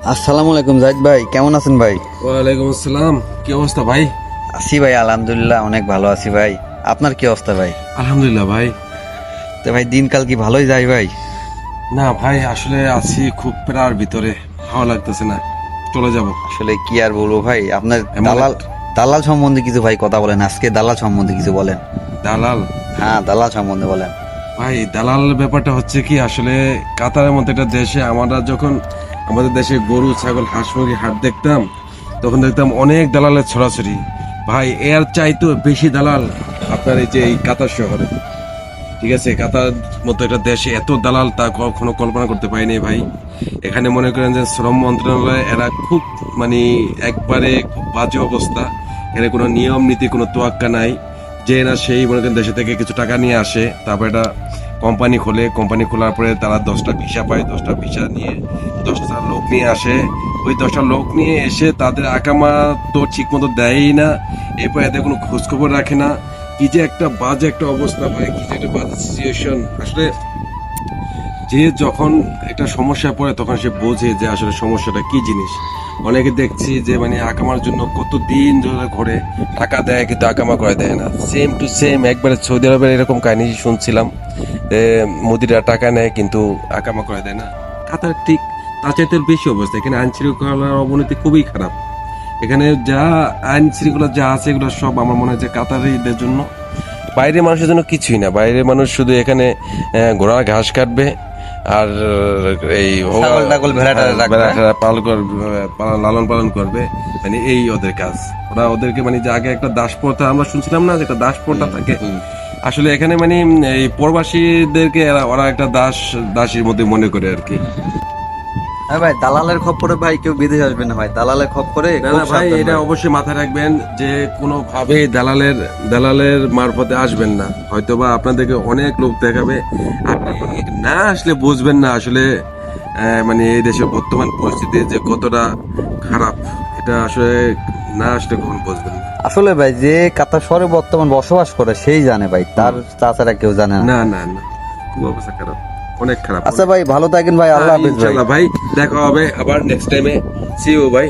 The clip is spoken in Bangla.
আসসালামু আলাইকুম জাহিদ ভাই, কেমন আছেন ভাই? ওয়ালাইকুম আসসালাম। কি অবস্থা ভাই? আছি ভাই, আলহামদুলিল্লাহ অনেক ভালো আছি ভাই। আপনার কি অবস্থা ভাই? আলহামদুলিল্লাহ ভাই। তো ভাই দিনকাল কি ভালোই যায় ভাই? না ভাই, আসলে আছি খুব প্যারার ভিতরে, ভালো লাগতেছে না, চলে যাব। আসলে কি আর বলবো ভাই, আপনার এমন দালাল দালাল সম্বন্ধে কিছু ভাই কথা বলেন, আজকে দালাল সম্বন্ধে কিছু বলেন। দালাল? হ্যাঁ, দালাল সম্বন্ধে বলেন। ভাই দালাল ব্যাপারটা হচ্ছে কি, আসলে কাতারের মতো একটা দেশে আমরা যখন আমাদের দেশে গরু ছাগল হাঁস মুরগি হাট দেখতাম, তখন দেখতাম অনেক দালালের ছড়াছড়ি। ভাই এর চাইতো বেশি দালাল আপনার এই যে এই কাতার শহরে। ঠিক আছে, কাতার মতো একটা দেশে এত দালাল তা কখনো কল্পনা করতে পারিনি ভাই। এখানে মনে করেন যে শ্রম মন্ত্রণালয় এরা খুব মানে একবারে খুব বাজে অবস্থা। এখানে কোনো নিয়ম নীতি কোনো তোয়াক্কা নাই। যে না সেই মনে করেন দেশে থেকে কিছু টাকা নিয়ে আসে, তারপর একটা কোম্পানি খোলে, কোম্পানি খোলার পরে তারা 10টা ভিসা পায়, 10টা ভিসা নিয়ে 10টা লোক নিয়ে আসে। ওই 10টা লোক নিয়ে এসে তাদের আকামা তো ঠিক মতো দেয়ই না, এরপর এদের কোনো খোঁজখবর রাখে না। কি যে একটা বাজে একটা অবস্থা ভাই, কি যে একটা বাজে সিচুয়েশন। আসলে যে যখন একটা সমস্যা পড়ে তখন সে বোঝে যে আসলে সমস্যাটা কি জিনিস। অনেকে দেখছি যে মানে আকামার জন্য কত দিন ধরে ঘুরে, টাকা দেয় কিন্তু আকামা করে দেয় না। সেম টু সেম একবারে সৌদি আরবের এরকম কাহিনী শুনছিলাম যে মোদিরা টাকা নেয় কিন্তু আকামা করে দেয় না। কাতার ঠিক তার চাইতে বেশি অবস্থা। এখানে আইন শৃঙ্খলার অবনতি খুবই খারাপ। এখানে যা আইন শৃঙ্খলা যা আছে এগুলো সব আমার মনে হয় যে কাতারিদের জন্য, বাইরের মানুষের জন্য কিছুই না। বাইরের মানুষ শুধু এখানে ঘোড়ার ঘাস কাটবে আর এই ছাগল টাগল ভেড়া টেড়া রাখবে। ভেড়া লালন পালন করবে, মানে এই ওদের কাজ। ওরা ওদেরকে মানে যে আগে একটা দাস প্রথা আমরা শুনছিলাম না, যে একটা দাস প্রথা থাকে, আসলে এখানে মানে এই প্রবাসীদেরকে ওরা একটা দাসীর মধ্যে মনে করে আর কি। হ্যাঁ ভাই, দালালের খপ্পরে ভাই কেউ বিদেশ আসবে না ভাই, দালালের খপ্পরে না খুব না ভাই, সাবধান এটা ভাই। অবশ্যই মাথায় রাখবেন যে কোনো ভাবে দালালের মারফতে আসবেন না। হয়তোবা আপনাদেরকে অনেক লোক দেখাবে, আপনি না আসলে বুঝবেন না আসলে মানে এই দেশের বর্তমান পরিস্থিতি যে কতটা খারাপ। এটা আসলে না আসলে কখন বুঝবেন না। আসলে ভাই যে কাতার শহরে বর্তমান বসবাস করে সেই জানে ভাই, তার তাছাড়া কেউ জানে না। না না না, খুব অবস্থা খারাপ, অনেক খারাপ। আচ্ছা ভাই, ভালো থাকেন ভাই, আল্লাহ হাফেজ ভাই। ইনশাআল্লাহ ভাই, দেখা হবে আবার নেক্সট টাইমে। সি ইউ ভাই।